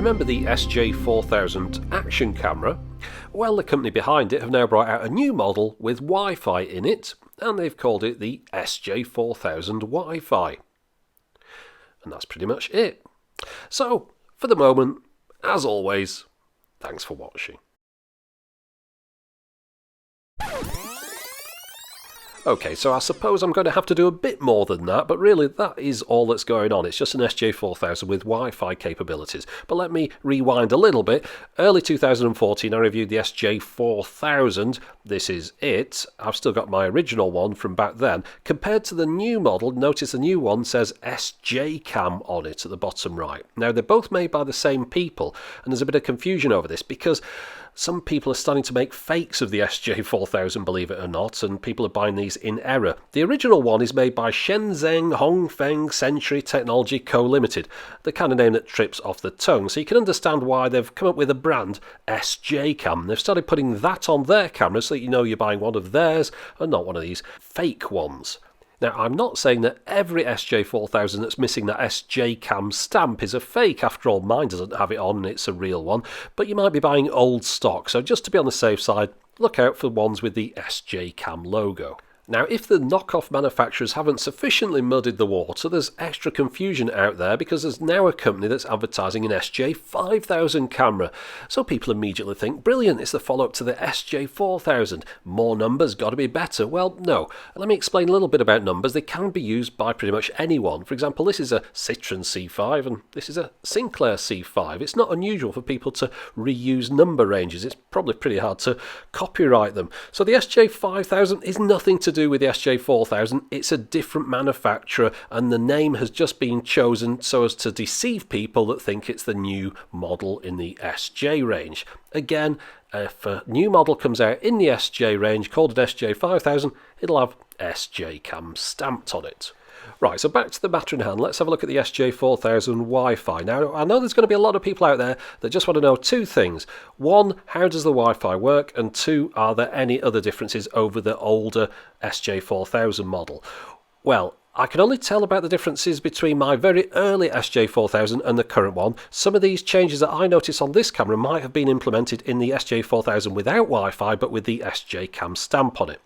remember the SJ4000 action camera? Well, the company behind it have now brought out a new model with Wi-Fi in it, and they've called it the SJ4000 Wi-Fi. And that's pretty much it. So, for the moment, as always, thanks for watching. Okay, so I suppose I'm going to have to do a bit more than that, but really that is all that's going on. It's just an SJ4000 with Wi-Fi capabilities. But let me rewind a little bit. Early 2014 I reviewed the SJ4000. This is it. I've still got my original one from back then. Compared to the new model, notice the new one says SJ Cam on it at the bottom right. Now they're both made by the same people, and there's a bit of confusion over this because some people are starting to make fakes of the SJ4000, believe it or not, and people are buying these in error. The original one is made by Shenzhen Hongfeng Century Technology Co Limited, the kind of name that trips off the tongue, so you can understand why they've come up with a brand, SJ Cam. They've started putting that on their cameras so that you know you're buying one of theirs and not one of these fake ones. Now, I'm not saying that every SJ4000 that's missing that SJ Cam stamp is a fake. After all, mine doesn't have it on and it's a real one. But you might be buying old stock, so just to be on the safe side, look out for ones with the SJ Cam logo. Now, if the knockoff manufacturers haven't sufficiently muddied the water, there's extra confusion out there because there's now a company that's advertising an SJ5000 camera. So people immediately think, brilliant, it's the follow-up to the SJ4000. More numbers, got to be better. Well, no. Let me explain a little bit about numbers. They can be used by pretty much anyone. For example, this is a Citroen C5 and this is a Sinclair C5. It's not unusual for people to reuse number ranges. It's probably pretty hard to copyright them. So the SJ5000 is nothing to do with the SJ4000. It's a different manufacturer and the name has just been chosen so as to deceive people that think it's the new model in the SJ range. Again, if a new model comes out in the SJ range called an SJ5000, it'll have SJ Cam stamped on it. Right, so back to the matter in hand, let's have a look at the SJ4000 Wi-Fi. Now, I know there's going to be a lot of people out there that just want to know two things. One, how does the Wi-Fi work? And two, are there any other differences over the older SJ4000 model? Well, I can only tell about the differences between my very early SJ4000 and the current one. Some of these changes that I notice on this camera might have been implemented in the SJ4000 without Wi-Fi, but with the SJ Cam stamp on it.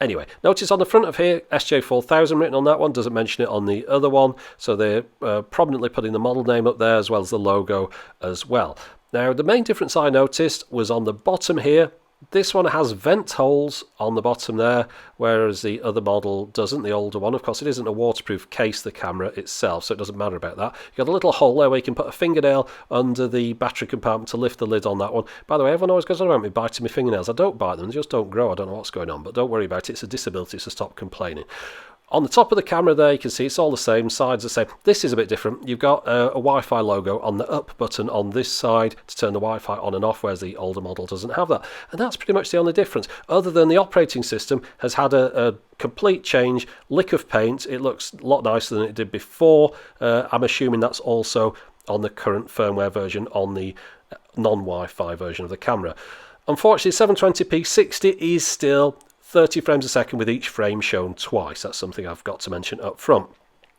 Anyway, notice on the front of here, SJ4000 written on that one, doesn't mention it on the other one, so they're prominently putting the model name up there as well as the logo as well. Now, the main difference I noticed was on the bottom here. This one has vent holes on the bottom there, whereas the other model doesn't, the older one. Of course, it isn't a waterproof case, the camera itself, so it doesn't matter about that. You've got a little hole there where you can put a fingernail under the battery compartment to lift the lid on that one. By the way, everyone always goes on about me biting my fingernails. I don't bite them, they just don't grow. I don't know what's going on, but don't worry about it. It's a disability, so stop complaining. On the top of the camera there, you can see it's all the same, sides the same. This is a bit different. You've got a Wi-Fi logo on the up button on this side to turn the Wi-Fi on and off, whereas the older model doesn't have that. And that's pretty much the only difference, other than the operating system has had a complete change, lick of paint. It looks a lot nicer than it did before. I'm assuming that's also on the current firmware version on the non-Wi-Fi version of the camera. Unfortunately, 720p 60 is still 30 frames a second with each frame shown twice. That's something I've got to mention up front.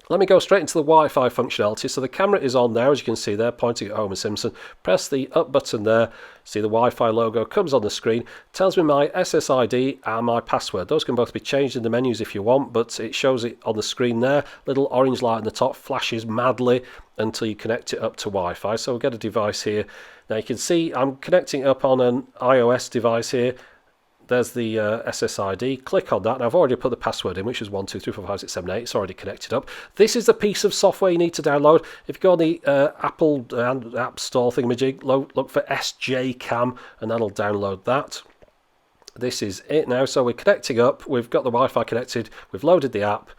Let me go straight into the Wi-Fi functionality. So the camera is on there, as you can see there, pointing at Homer Simpson. Press the up button there, see the Wi-Fi logo comes on the screen, tells me my SSID and my password. Those can both be changed in the menus if you want, but it shows it on the screen there. Little orange light on the top flashes madly until you connect it up to Wi-Fi. So we'll get a device here. Now you can see I'm connecting up on an iOS device here. There's the SSID. Click on that. And I've already put the password in, which is 123456788. It's already connected up. This is the piece of software you need to download. If you go on the Apple App Store thingamajig, look for SJ Cam, and that'll download that. This is it now. So we're connecting up. We've got the Wi-Fi connected. We've loaded the app.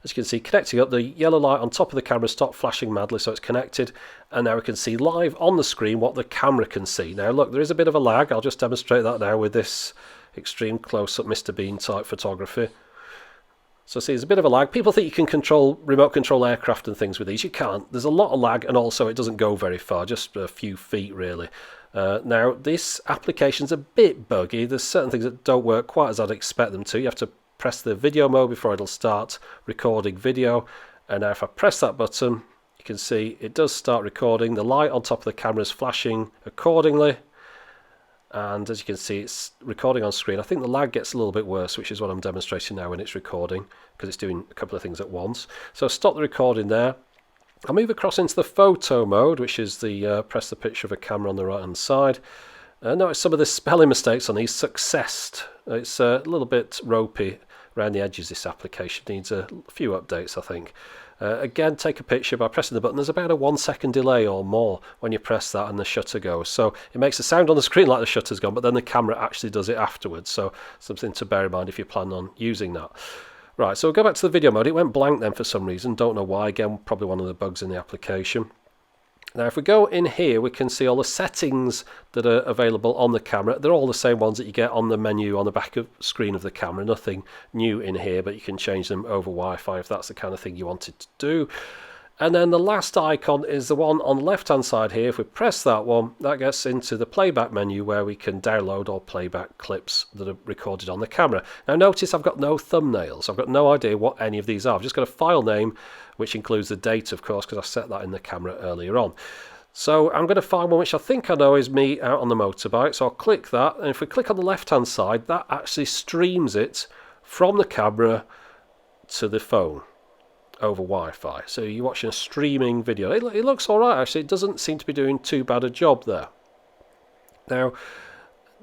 As you can see, connecting up, the yellow light on top of the camera stopped flashing madly, so it's connected. And now we can see live on the screen what the camera can see. Now look, there is a bit of a lag. I'll just demonstrate that now with this extreme close-up Mr. Bean type photography. So see, there's a bit of a lag. People think you can remote control aircraft and things with these. You can't. There's a lot of lag, and also it doesn't go very far, just a few feet really. Now this application's a bit buggy. There's certain things that don't work quite as I'd expect them to. You have to press the video mode before it'll start recording video. And now if I press that button, you can see it does start recording. The light on top of the camera is flashing accordingly, and as you can see it's recording on screen. I think the lag gets a little bit worse, which is what I'm demonstrating now when it's recording, because it's doing a couple of things at once. So stop the recording there. I'll move across into the photo mode, which is the press the picture of a camera on the right hand side. Notice some of the spelling mistakes on these. Successed. It's a little bit ropey around the edges. This application needs a few updates, I think. Again, take a picture by pressing the button. There's about a 1 second delay or more when you press that and the shutter goes. So it makes a sound on the screen like the shutter's gone, but then the camera actually does it afterwards. So something to bear in mind if you plan on using that. Right, so we'll go back to the video mode. It went blank then for some reason. Don't know why. Again, probably one of the bugs in the application. Now, if we go in here, we can see all the settings that are available on the camera. They're all the same ones that you get on the menu on the back of screen of the camera. Nothing new in here, but you can change them over Wi-Fi if that's the kind of thing you wanted to do. And then the last icon is the one on the left-hand side here. If we press that one, that gets into the playback menu where we can download or playback clips that are recorded on the camera. Now notice I've got no thumbnails. I've got no idea what any of these are. I've just got a file name, which includes the date, of course, because I set that in the camera earlier on. So I'm going to find one which I think I know is me out on the motorbike. So I'll click that, and if we click on the left-hand side, that actually streams it from the camera to the phone over Wi-Fi. So you're watching a streaming video. It looks alright actually. It doesn't seem to be doing too bad a job there. Now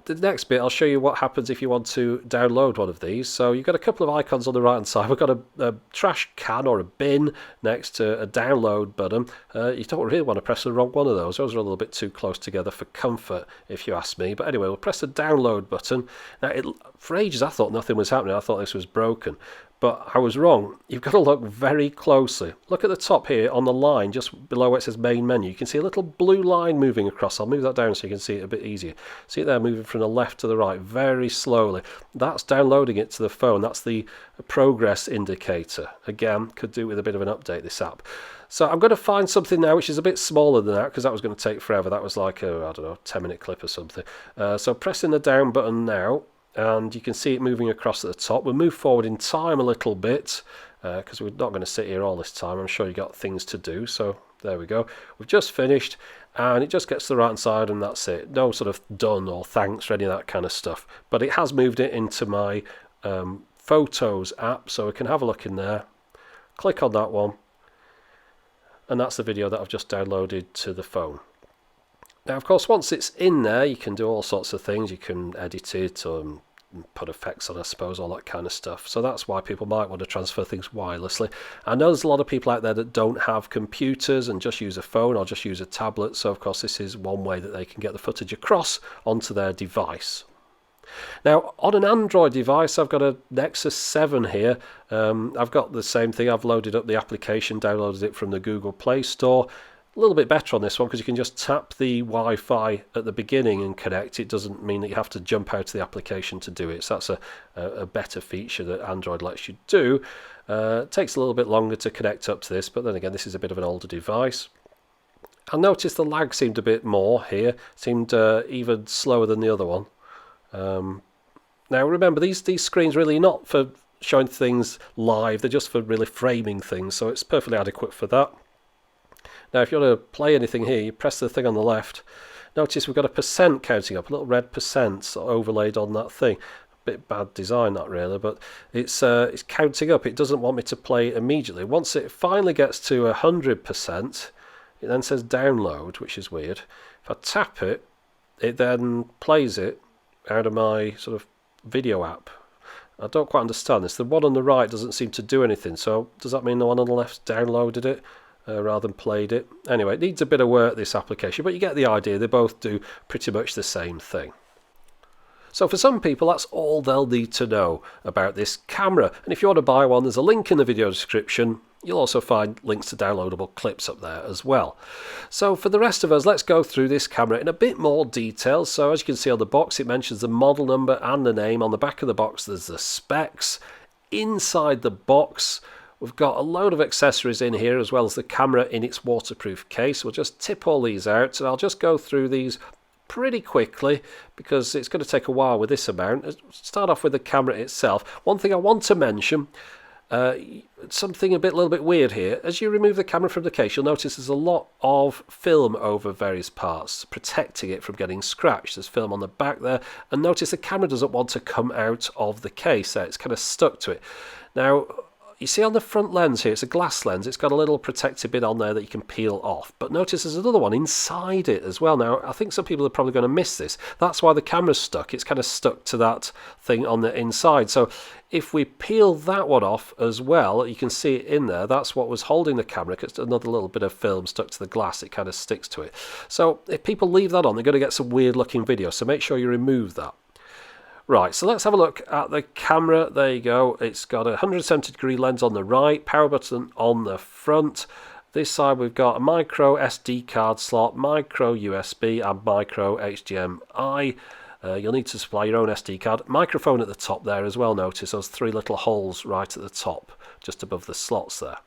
the next bit I'll show you what happens if you want to download one of these. So you've got a couple of icons on the right hand side. We've got a trash can or a bin next to a download button. You don't really want to press the wrong one of those. Those are a little bit too close together for comfort if you ask me. But anyway, we'll press the download button. Now for ages I thought nothing was happening. I thought this was broken. But I was wrong. You've got to look very closely. Look at the top here on the line, just below where it says main menu. You can see a little blue line moving across. I'll move that down so you can see it a bit easier. See it there moving from the left to the right very slowly. That's downloading it to the phone. That's the progress indicator. Again, could do with a bit of an update, this app. So I'm going to find something now which is a bit smaller than that, because that was going to take forever. That was like a, I don't know, 10-minute clip or something. So pressing the down button now, and you can see it moving across at the top. We'll move forward in time a little bit, because we're not going to sit here all this time. I'm sure you got things to do. So there we go. We've just finished, and it just gets to the right hand side, and that's it. No sort of done or thanks or any of that kind of stuff. But it has moved it into my Photos app, so we can have a look in there. Click on that one, and that's the video that I've just downloaded to the phone. Now, of course, once it's in there, you can do all sorts of things. You can edit it or put effects on, I suppose, all that kind of stuff. So that's why people might want to transfer things wirelessly. I know there's a lot of people out there that don't have computers and just use a phone or just use a tablet. So, of course, this is one way that they can get the footage across onto their device. Now, on an Android device, I've got a Nexus 7 here. I've got the same thing. I've loaded up the application, downloaded it from the Google Play Store. A little bit better on this one because you can just tap the Wi-Fi at the beginning and connect. It doesn't mean that you have to jump out of the application to do it. So that's a better feature that Android lets you do. It takes a little bit longer to connect up to this, but then again, this is a bit of an older device. I noticed the lag seemed a bit more here. Seemed even slower than the other one. Now remember, these screens really are not for showing things live. They're just for really framing things, so it's perfectly adequate for that. Now, if you want to play anything here, you press the thing on the left. Notice we've got a percent counting up, a little red percent overlaid on that thing. A bit bad design, that really, but it's counting up. It doesn't want me to play immediately. Once it finally gets to 100%, it then says download, which is weird. If I tap it, it then plays it out of my sort of video app. I don't quite understand this. The one on the right doesn't seem to do anything. So does that mean the one on the left downloaded it? Rather than played it. Anyway, it needs a bit of work, this application, but you get the idea. They both do pretty much the same thing. So for some people, that's all they'll need to know about this camera. And if you want to buy one, there's a link in the video description. You'll also find links to downloadable clips up there as well. So for the rest of us, let's go through this camera in a bit more detail. So as you can see on the box, it mentions the model number and the name. On the back of the box, there's the specs. Inside the box, we've got a load of accessories in here, as well as the camera in its waterproof case. We'll just tip all these out, and I'll just go through these pretty quickly because it's going to take a while with this amount. Let's start off with the camera itself. One thing I want to mention, Something a little bit weird here. As you remove the camera from the case, you'll notice there's a lot of film over various parts, protecting it from getting scratched. There's film on the back there, and notice the camera doesn't want to come out of the case there. It's kind of stuck to it. Now, you see on the front lens here, it's a glass lens, it's got a little protective bit on there that you can peel off. But notice there's another one inside it as well. Now, I think some people are probably going to miss this. That's why the camera's stuck. It's kind of stuck to that thing on the inside. So if we peel that one off as well, you can see it in there. That's what was holding the camera, because it's another little bit of film stuck to the glass. It kind of sticks to it. So if people leave that on, they're going to get some weird looking video. So make sure you remove that. Right, so let's have a look at the camera. There you go. It's got a 170-degree lens on the right, power button on the front. This side we've got a micro SD card slot, micro USB and micro HDMI. You'll need to supply your own SD card. Microphone at the top there as well, notice those three little holes right at the top, just above the slots there.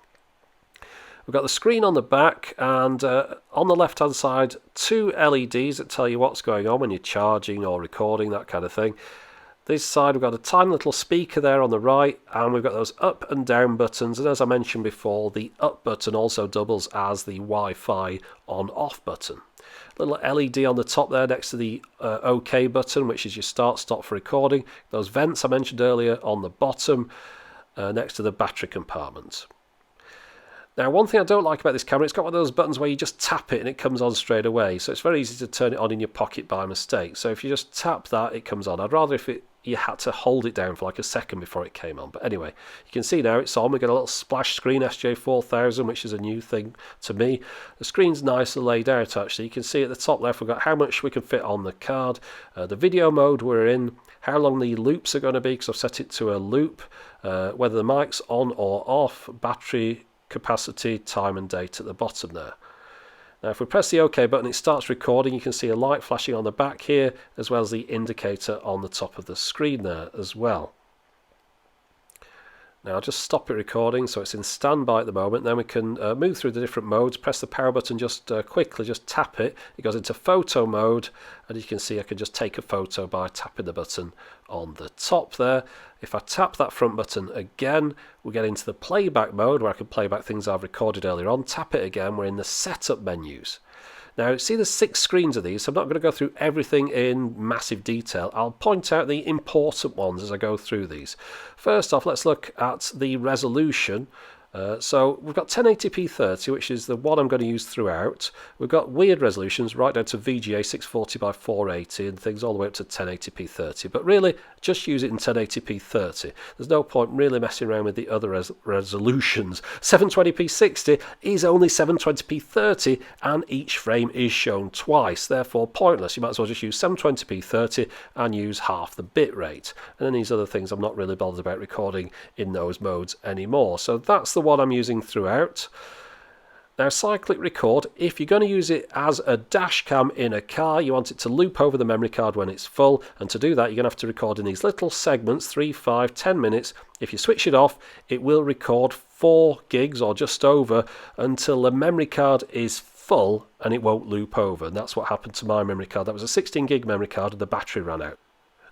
We've got the screen on the back, and on the left hand side, two LEDs that tell you what's going on when you're charging or recording, that kind of thing. This side we've got a tiny little speaker there on the right, and we've got those up and down buttons, and as I mentioned before, the up button also doubles as the Wi-Fi on-off button. Little LED on the top there next to the OK button, which is your start-stop for recording. Those vents I mentioned earlier on the bottom next to the battery compartment. Now, one thing I don't like about this camera, it's got one of those buttons where you just tap it and it comes on straight away. So it's very easy to turn it on in your pocket by mistake. So if you just tap that, it comes on. I'd rather if you had to hold it down for like a second before it came on. But anyway, you can see now it's on. We've got a little splash screen, SJ4000, which is a new thing to me. The screen's nicely laid out, actually. You can see at the top left, we've got how much we can fit on the card, the video mode we're in, how long the loops are going to be, because I've set it to a loop, whether the mic's on or off, battery capacity, time and date at the bottom there. Now if we press the OK button, it starts recording. You can see a light flashing on the back here, as well as the indicator on the top of the screen there as well. Now I'll just stop it recording, so it's in standby at the moment. Then we can move through the different modes, press the power button just quickly, just tap it. It goes into photo mode, and you can see I can just take a photo by tapping the button on the top there. If I tap that front button again, we get into the playback mode where I can play back things I've recorded earlier on. Tap it again, we're in the setup menus. Now, see there's 6 screens of these, so I'm not going to go through everything in massive detail. I'll point out the important ones as I go through these. First off, let's look at the resolution. So we've got 1080p 30, which is the one I'm going to use throughout. We've got weird resolutions right down to VGA 640 by 480 and things all the way up to 1080p 30. But really, just use it in 1080p 30. There's no point really messing around with the other resolutions. 720p 60 is only 720p 30, and each frame is shown twice. Therefore, pointless. You might as well just use 720p 30 and use half the bit rate. And then these other things, I'm not really bothered about recording in those modes anymore. So that's the one I'm using throughout. Now, cyclic record, if you're going to use it as a dash cam in a car, you want it to loop over the memory card when it's full, and to do that you're going to have to record in these little segments, 3, 5, 10 minutes. If you switch it off, it will record 4 gigs or just over until the memory card is full, and it won't loop over. And that's what happened to my memory card. That was a 16 gig memory card and the battery ran out.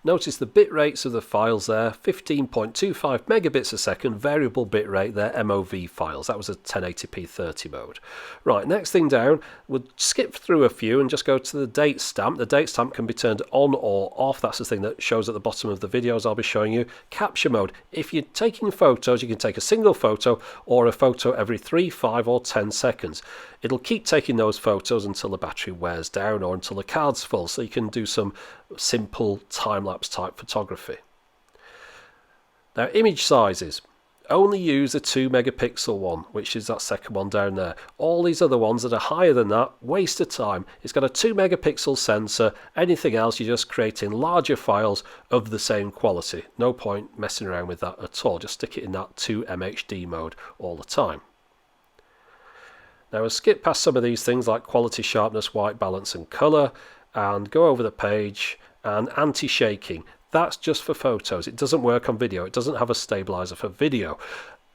Notice the bit rates of the files there, 15.25 megabits a second, variable bit rate, they're MOV files. That was a 1080p 30 mode. Right, next thing down, we'll skip through a few and just go to the date stamp. The date stamp can be turned on or off. That's the thing that shows at the bottom of the videos I'll be showing you. Capture mode, if you're taking photos, you can take a single photo or a photo every 3, 5 or 10 seconds. It'll keep taking those photos until the battery wears down or until the card's full, so you can do some simple time-lapse type photography. Now, image sizes. Only use the 2 megapixel one, which is that second one down there. All these other ones that are higher than that, waste of time. It's got a 2 megapixel sensor. Anything else, you're just creating larger files of the same quality. No point messing around with that at all. Just stick it in that 2 MHD mode all the time. Now we'll skip past some of these things like quality, sharpness, white balance and colour, and go over the page. And anti-shaking, that's just for photos. It doesn't work on video. It doesn't have a stabilizer for video.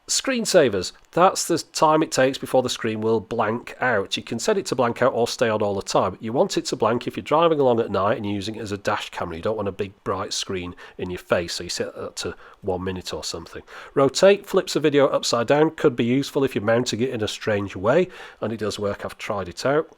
Screensavers, that's the time it takes before the screen will blank out. You can set it to blank out or stay on all the time. You want it to blank if you're driving along at night and you're using it as a dash camera. You don't want a big bright screen in your face, so you set that to 1 minute or something. Rotate flips the video upside down, could be useful if you're mounting it in a strange way, and it does work, I've tried it out.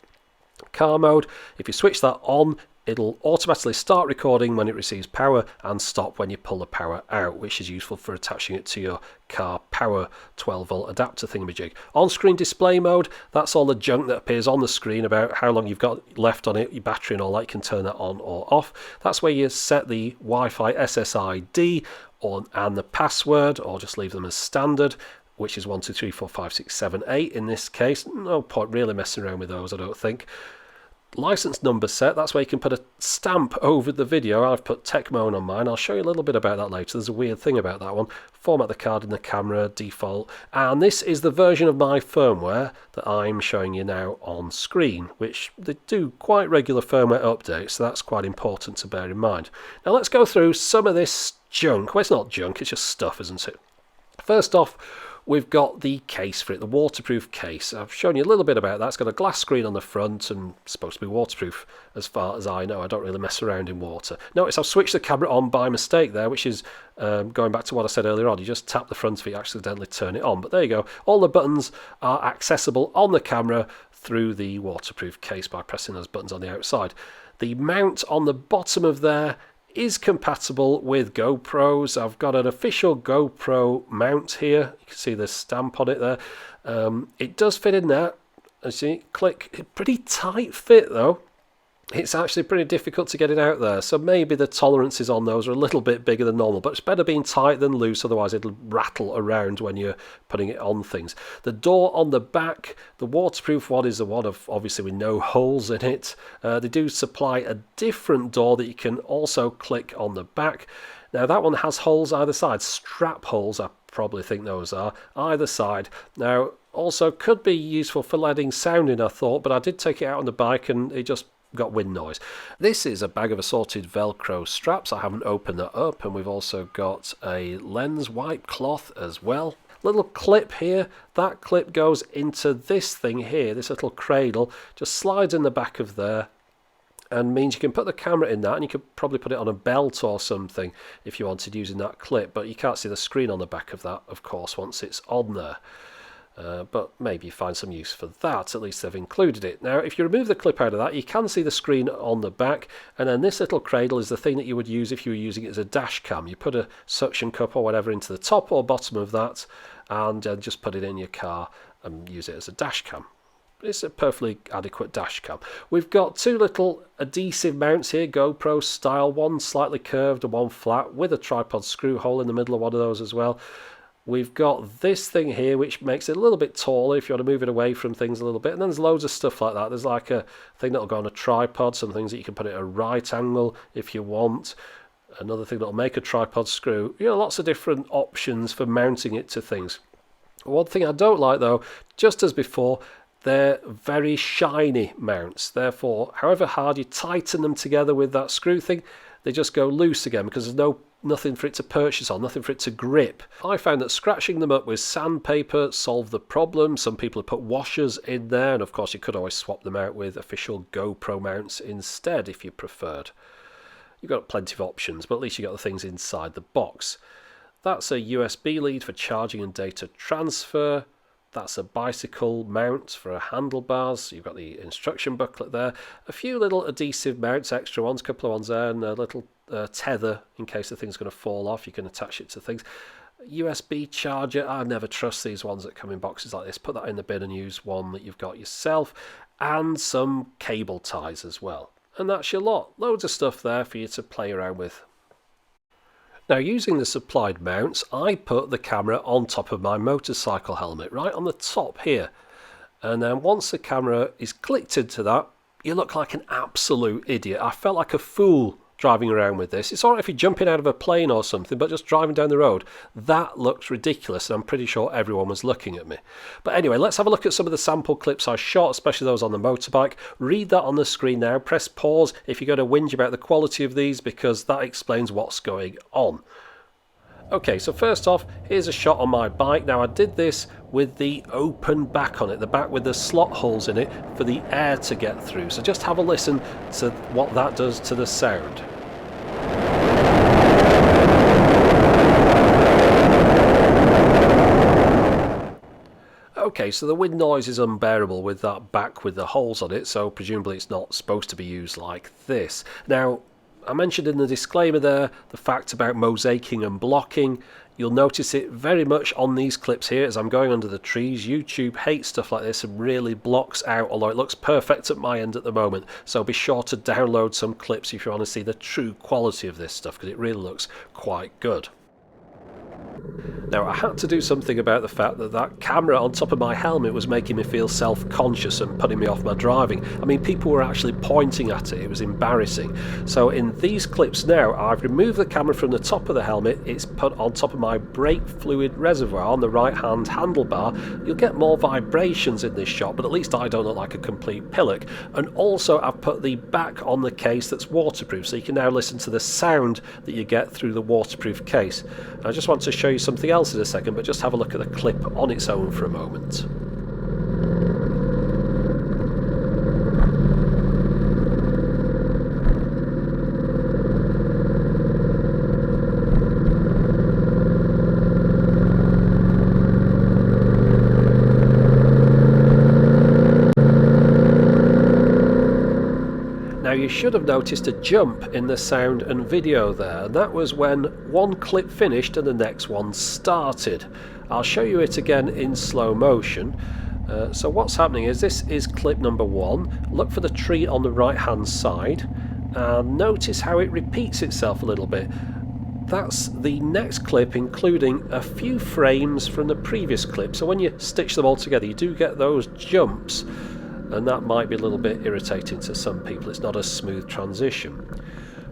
Car mode, if you switch that on, it'll automatically start recording when it receives power and stop when you pull the power out, which is useful for attaching it to your car power 12-volt adapter thingamajig. On-screen display mode, that's all the junk that appears on the screen about how long you've got left on it, your battery and all that. You can turn that on or off. That's where you set the Wi-Fi SSID and the password, or just leave them as standard, which is 1, 2, 3, 4, 5, 6, 7, 8 in this case. No point really messing around with those, I don't think. License number set, that's where you can put a stamp over the video. I've put Techmoan on mine. I'll show you a little bit about that later. There's a weird thing about that one. Format the card in the camera, default. And this is the version of my firmware that I'm showing you now on screen, which they do quite regular firmware updates, so that's quite important to bear in mind. Now let's go through some of this junk. Well, it's not junk, it's just stuff, isn't it? First off, we've got the case for it, the waterproof case. I've shown you a little bit about that. It's got a glass screen on the front and supposed to be waterproof as far as I know. I don't really mess around in water. Notice I've switched the camera on by mistake there, which is going back to what I said earlier on. You just tap the front of it, you accidentally turn it on. But there you go. All the buttons are accessible on the camera through the waterproof case by pressing those buttons on the outside. The mount on the bottom of there is compatible with GoPros. I've got an official GoPro mount here. You can see the stamp on it there. It does fit in there. As you click, pretty tight fit though. It's actually pretty difficult to get it out there, so maybe the tolerances on those are a little bit bigger than normal, but it's better being tight than loose, otherwise it'll rattle around when you're putting it on things. The door on the back, the waterproof one, is the one of obviously with no holes in it. They do supply a different door that you can also click on the back. Now that one has holes either side, strap holes I probably think those are, either side. Now also could be useful for letting sound in, I thought, but I did take it out on the bike and it just got wind noise. This is a bag of assorted Velcro straps. I haven't opened that up, and we've also got a lens wipe cloth as well. Little clip here. That clip goes into this thing here, this little cradle, just slides in the back of there and means you can put the camera in that, and you could probably put it on a belt or something if you wanted using that clip, but you can't see the screen on the back of that, of course, once it's on there. But maybe you find some use for that. At least they've included it. Now if you remove the clip out of that, you can see the screen on the back, and then this little cradle is the thing that you would use if you were using it as a dash cam. You put a suction cup or whatever into the top or bottom of that and just put it in your car and use it as a dash cam. It's a perfectly adequate dash cam. We've got two little adhesive mounts here, GoPro style, one slightly curved and one flat, with a tripod screw hole in the middle of one of those as well. We've got this thing here which makes it a little bit taller if you want to move it away from things a little bit, and then there's loads of stuff like that. There's like a thing that'll go on a tripod, some things that you can put at a right angle if you want, another thing that'll make a tripod screw. You know, lots of different options for mounting it to things. One thing I don't like though, just as before, they're very shiny mounts. Therefore, however hard you tighten them together with that screw thing, they just go loose again because there's nothing for it to purchase on, nothing for it to grip. I found that scratching them up with sandpaper solved the problem. Some people have put washers in there, and of course you could always swap them out with official GoPro mounts instead if you preferred. You've got plenty of options, but at least you got the things inside the box. That's a USB lead for charging and data transfer. That's a bicycle mount for handlebars. You've got the instruction booklet there. A few little adhesive mounts, extra ones, a couple of ones there, and a little tether in case the thing's going to fall off. You can attach it to things. USB charger. I never trust these ones that come in boxes like this. Put that in the bin and use one that you've got yourself. And some cable ties as well. And that's your lot. Loads of stuff there for you to play around with. Now, using the supplied mounts, I put the camera on top of my motorcycle helmet, right on the top here. And then once the camera is clicked into that, you look like an absolute idiot. I felt like a fool driving around with this. It's alright if you're jumping out of a plane or something, but just driving down the road, that looked ridiculous, and I'm pretty sure everyone was looking at me. But anyway, let's have a look at some of the sample clips I shot, especially those on the motorbike. Read that on the screen now. Press pause if you're going to whinge about the quality of these, because that explains what's going on. Okay, so first off, here's a shot on my bike. Now I did this with the open back on it, the back with the slot holes in it for the air to get through. So just have a listen to what that does to the sound. Okay, so the wind noise is unbearable with that back with the holes on it, so presumably it's not supposed to be used like this. Now, I mentioned in the disclaimer there the fact about mosaicing and blocking. You'll notice it very much on these clips here as I'm going under the trees. YouTube hates stuff like this and really blocks out, although it looks perfect at my end at the moment. So be sure to download some clips if you want to see the true quality of this stuff, because it really looks quite good. Now, I had to do something about the fact that that camera on top of my helmet was making me feel self-conscious and putting me off my driving. I mean, people were actually pointing at it. It was embarrassing. So in these clips now, I've removed the camera from the top of the helmet. It's put on top of my brake fluid reservoir on the right-hand handlebar. You'll get more vibrations in this shot, but at least I don't look like a complete pillock. And also, I've put the back on the case that's waterproof, so you can now listen to the sound that you get through the waterproof case. I just want to show you something else in a second, but just have a look at the clip on its own for a moment. Now you should have noticed a jump in the sound and video there, and that was when one clip finished and the next one started. I'll show you it again in slow motion. So what's happening is this is clip number 1. Look for the tree on the right hand side and notice how it repeats itself a little bit. That's the next clip, including a few frames from the previous clip. So when you stitch them all together, you do get those jumps. And that might be a little bit irritating to some people. It's not a smooth transition.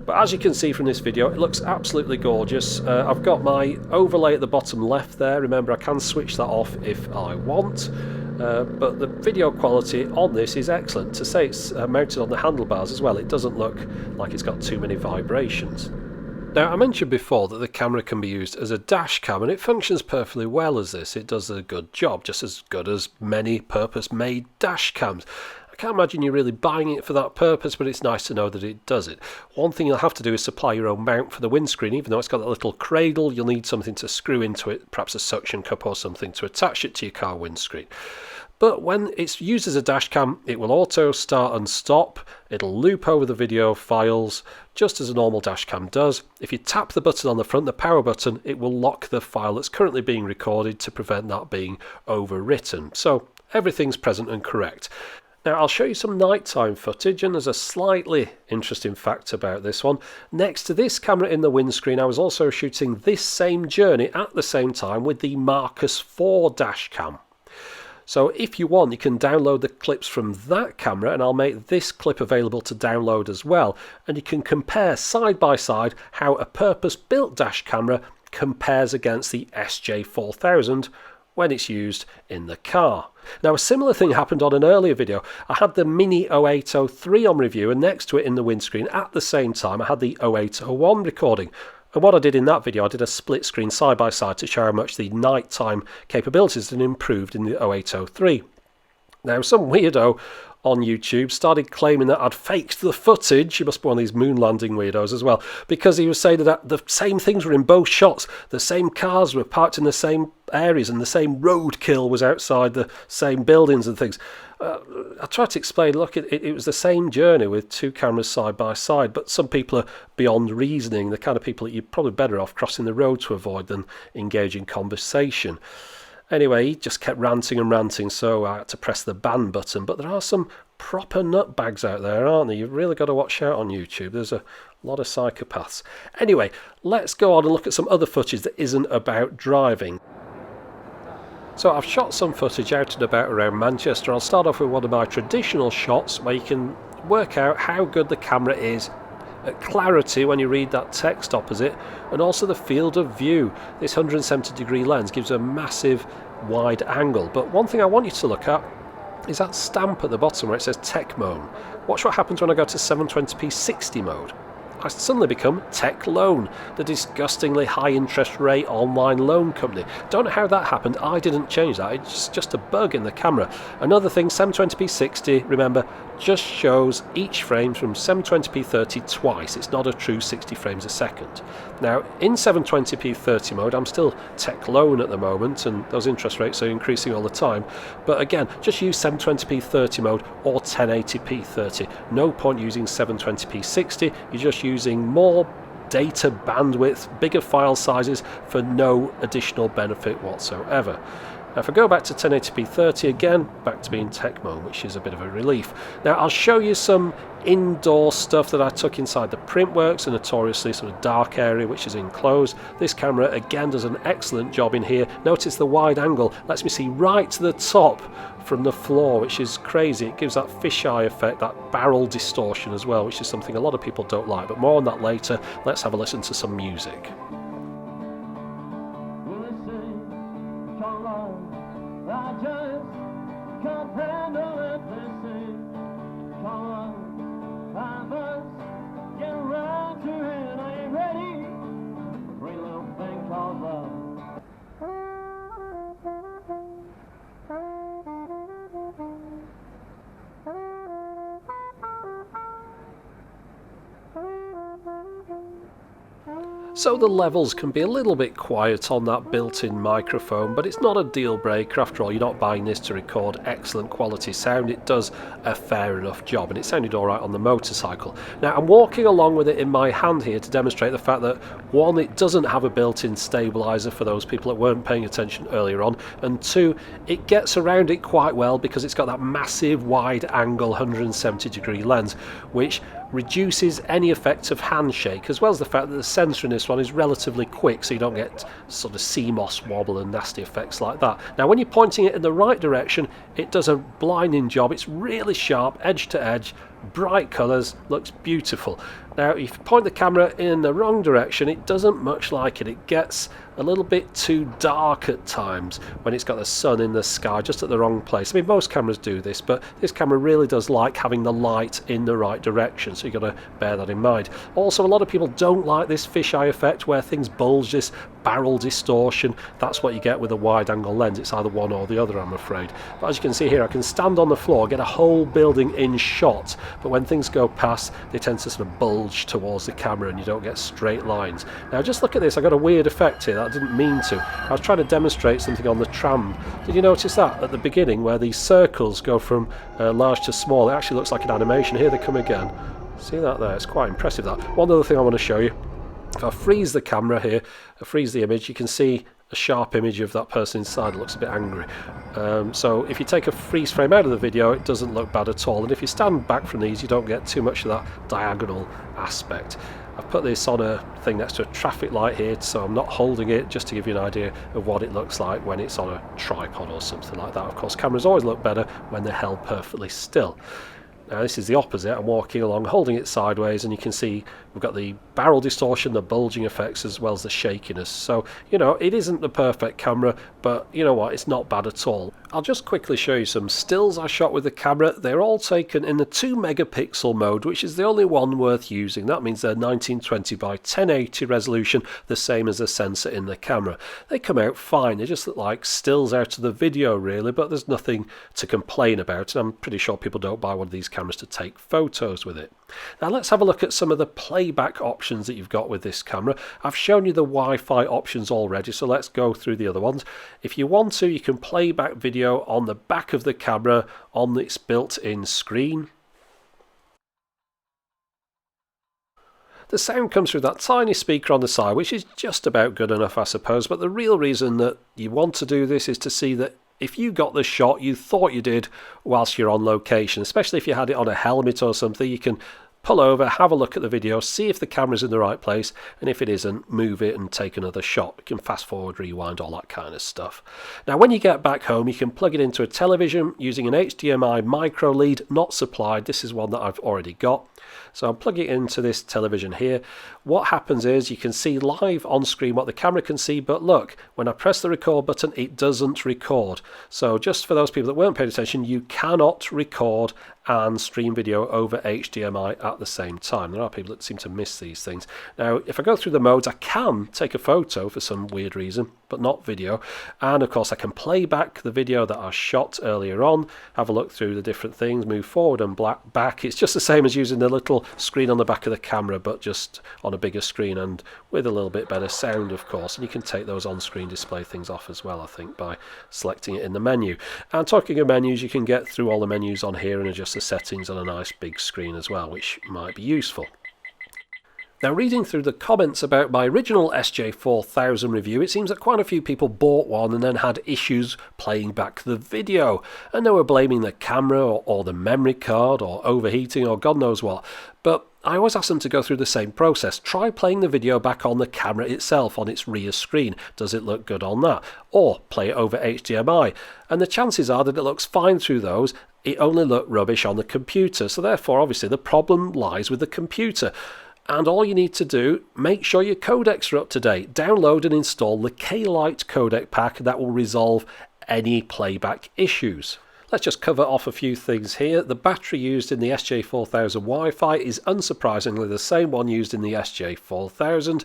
But as you can see from this video, it looks absolutely gorgeous. I've got my overlay at the bottom left there. Remember, I can switch that off if I want. But the video quality on this is excellent. To say it's mounted on the handlebars as well, it doesn't look like it's got too many vibrations. Now, I mentioned before that the camera can be used as a dash cam, and it functions perfectly well as this. It does a good job, just as good as many purpose-made dash cams. I can't imagine you really buying it for that purpose, but it's nice to know that it does it. One thing you'll have to do is supply your own mount for the windscreen. Even though it's got that little cradle, you'll need something to screw into it, perhaps a suction cup or something to attach it to your car windscreen. But when it's used as a dash cam, it will auto start and stop. It'll loop over the video files just as a normal dash cam does. If you tap the button on the front, the power button, it will lock the file that's currently being recorded to prevent that being overwritten. So everything's present and correct. Now I'll show you some nighttime footage, and there's a slightly interesting fact about this one. Next to this camera in the windscreen, I was also shooting this same journey at the same time with the Marcus 4 dash cam. So if you want, you can download the clips from that camera, and I'll make this clip available to download as well. And you can compare side by side how a purpose-built dash camera compares against the SJ4000 when it's used in the car. Now, a similar thing happened on an earlier video. I had the Mini 0803 on review, and next to it in the windscreen at the same time I had the 0801 recording. And what I did in that video, I did a split screen side by side to show how much the nighttime capabilities had improved in the 0803. Now, some weirdo on YouTube started claiming that I'd faked the footage. He must be one of these moon landing weirdos as well, because he was saying that the same things were in both shots. The same cars were parked in the same areas, and the same roadkill was outside the same buildings and things. I tried to explain, look, it was the same journey with two cameras side by side, but some people are beyond reasoning, the kind of people that you're probably better off crossing the road to avoid than engage in conversation. Anyway, he just kept ranting and ranting, so I had to press the ban button. But there are some proper nutbags out there, aren't there? You've really got to watch out on YouTube. There's a lot of psychopaths. Anyway, let's go on and look at some other footage that isn't about driving. So I've shot some footage out and about around Manchester. I'll start off with one of my traditional shots where you can work out how good the camera is at clarity when you read that text opposite, and also the field of view. This 170-degree lens gives a massive wide angle. But one thing I want you to look at is that stamp at the bottom where it says Techmoan. Watch what happens when I go to 720p 60 mode. I suddenly become Techloan, the disgustingly high interest rate online loan company. Don't know how that happened. I didn't change that. It's just a bug in the camera. Another thing, 720p 60, remember, just shows each frame from 720p 30 twice. It's not a true 60 frames a second. Now, in 720p 30 mode, I'm still Techloan at the moment, and those interest rates are increasing all the time. But again, just use 720p 30 mode or 1080p 30. No point using 720p 60. You're just using more data bandwidth, bigger file sizes for no additional benefit whatsoever. Now if I go back to 1080p 30 again, back to being Techmoan, which is a bit of a relief. Now I'll show you some indoor stuff that I took inside the Printworks, a notoriously sort of dark area which is enclosed. This camera again does an excellent job in here. Notice the wide angle lets me see right to the top from the floor, which is crazy. It gives that fisheye effect, that barrel distortion as well, which is something a lot of people don't like, but more on that later. Let's have a listen to some music. So the levels can be a little bit quiet on that built-in microphone, but it's not a deal breaker. After all, you're not buying this to record excellent quality sound. It does a fair enough job, and it sounded alright on the motorcycle. Now I'm walking along with it in my hand here to demonstrate the fact that, one, it doesn't have a built-in stabilizer for those people that weren't paying attention earlier on, and two, it gets around it quite well because it's got that massive wide angle 170-degree lens, which reduces any effect of handshake, as well as the fact that the sensor in this one is relatively quick, so you don't get sort of CMOS wobble and nasty effects like that. Now when you're pointing it in the right direction, it does a blinding job. It's really sharp, edge to edge, bright colours, looks beautiful. Now if you point the camera in the wrong direction, it doesn't much like it. It gets a little bit too dark at times when it's got the sun in the sky just at the wrong place. I mean, most cameras do this, but this camera really does like having the light in the right direction, so you've got to bear that in mind. Also, a lot of people don't like this fisheye effect where things bulge, this barrel distortion. That's what you get with a wide angle lens. It's either one or the other, I'm afraid. But as you can see here, I can stand on the floor, get a whole building in shot, but when things go past, they tend to sort of bulge towards the camera and you don't get straight lines. Now just look at this, I got a weird effect here that I didn't mean to. I was trying to demonstrate something on the tram. Did you notice that at the beginning where these circles go from large to small? It actually looks like an animation. Here they come again. See that there? It's quite impressive, that. One other thing I want to show you. If I freeze the camera here, I freeze the image, you can see a sharp image of that person inside. It looks a bit angry. So if you take a freeze frame out of the video, it doesn't look bad at all. And if you stand back from these, you don't get too much of that diagonal aspect. I've put this on a thing next to a traffic light here, so I'm not holding it, just to give you an idea of what it looks like when it's on a tripod or something like that. Of course, cameras always look better when they're held perfectly still. Now this is the opposite. I'm walking along holding it sideways, and you can see we've got the barrel distortion, the bulging effects, as well as the shakiness. So, you know, it isn't the perfect camera, but you know what, it's not bad at all. I'll just quickly show you some stills I shot with the camera. They're all taken in the 2 megapixel mode, which is the only one worth using. That means they're 1920 by 1080 resolution, the same as the sensor in the camera. They come out fine. They just look like stills out of the video really, but there's nothing to complain about, and I'm pretty sure people don't buy one of these cameras to take photos with it. Now let's have a look at some of the playback options that you've got with this camera. I've shown you the Wi-Fi options already, so let's go through the other ones. If you want to, you can play back video on the back of the camera on its built-in screen. The sound comes through that tiny speaker on the side, which is just about good enough, I suppose, but the real reason that you want to do this is to see that if you got the shot you thought you did whilst you're on location, especially if you had it on a helmet or something, you can pull over, have a look at the video, see if the camera's in the right place, and if it isn't, move it and take another shot. You can fast forward, rewind, all that kind of stuff. Now when you get back home, you can plug it into a television using an HDMI micro lead not supplied. This is one that I've already got. So I'm plugging it into this television here. What happens is you can see live on screen what the camera can see, but look, when I press the record button, it doesn't record. So just for those people that weren't paying attention, you cannot record and stream video over HDMI at the same time. There are people that seem to miss these things. Now, if I go through the modes, I can take a photo for some weird reason, but not video. And of course, I can play back the video that I shot earlier on, have a look through the different things, move forward and back. It's just the same as using the little screen on the back of the camera, but just on a bigger screen and with a little bit better sound, of course. And you can take those on-screen display things off as well, I think, by selecting it in the menu. And talking of menus, you can get through all the menus on here and adjust the settings on a nice big screen as well, which might be useful. Now, reading through the comments about my original SJ4000 review, it seems that quite a few people bought one and then had issues playing back the video, and they were blaming the camera or the memory card or overheating or God knows what. But I always ask them to go through the same process. Try playing the video back on the camera itself, on its rear screen. Does it look good on that? Or play it over HDMI. And the chances are that it looks fine through those. It only looked rubbish on the computer. So therefore, obviously, the problem lies with the computer. And all you need to do, make sure your codecs are up to date. Download and install the K-Lite codec pack that will resolve any playback issues. Let's just cover off a few things here. The battery used in the SJ4000 Wi-Fi is unsurprisingly the same one used in the SJ4000.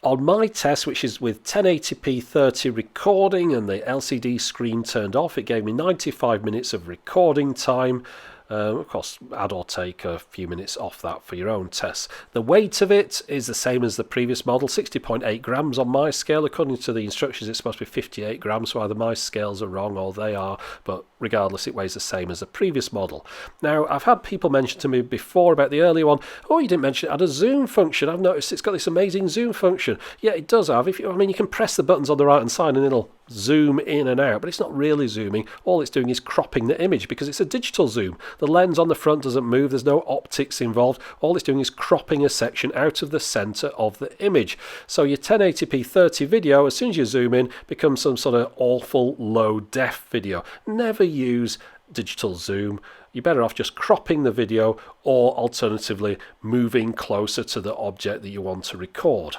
On my test, which is with 1080p 30 recording and the LCD screen turned off, it gave me 95 minutes of recording time. Of course, add or take a few minutes off that for your own tests. The weight of it is the same as the previous model, 60.8 grams on my scale. According to the instructions, it's supposed to be 58 grams, so either my scales are wrong or they are, but regardless, it weighs the same as the previous model. Now, I've had people mention to me before about the earlier one, oh, you didn't mention it had a zoom function. I've noticed it's got this amazing zoom function. Yeah, it does have. You can press the buttons on the right-hand side and it'll zoom in and out, but it's not really zooming. All it's doing is cropping the image because it's a digital zoom. The lens on the front doesn't move, there's no optics involved. All it's doing is cropping a section out of the center of the image. So your 1080p 30 video, as soon as you zoom in, becomes some sort of awful low def video. Never use digital zoom. You're better off just cropping the video or alternatively moving closer to the object that you want to record.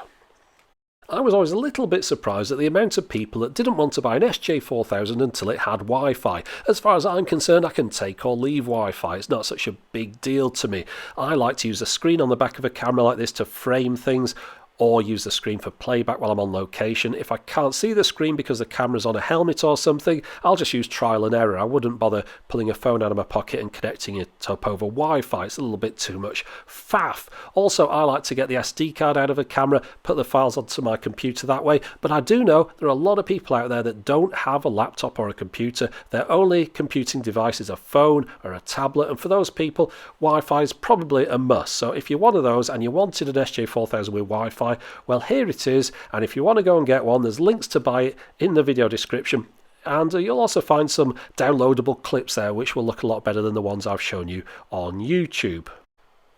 I was always a little bit surprised at the amount of people that didn't want to buy an SJ4000 until it had Wi-Fi. As far as I'm concerned, I can take or leave Wi-Fi. It's not such a big deal to me. I like to use the screen on the back of a camera like this to frame things, or use the screen for playback while I'm on location. If I can't see the screen because the camera's on a helmet or something, I'll just use trial and error. I wouldn't bother pulling a phone out of my pocket and connecting it up over Wi-Fi. It's a little bit too much faff. Also, I like to get the SD card out of a camera, put the files onto my computer that way, but I do know there are a lot of people out there that don't have a laptop or a computer. Their only computing device is a phone or a tablet, and for those people, Wi-Fi is probably a must. So if you're one of those and you wanted an SJ4000 with Wi-Fi, well, here it is, and if you want to go and get one, there's links to buy it in the video description, and you'll also find some downloadable clips there which will look a lot better than the ones I've shown you on YouTube.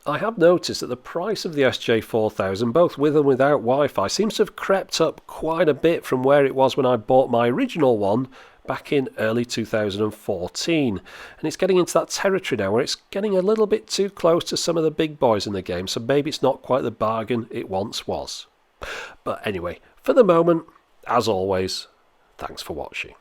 I have noticed that the price of the SJ4000, both with and without Wi-Fi, seems to have crept up quite a bit from where it was when I bought my original one back in early 2014, and it's getting into that territory now where it's getting a little bit too close to some of the big boys in the game, so maybe it's not quite the bargain it once was. But anyway, for the moment, as always, thanks for watching.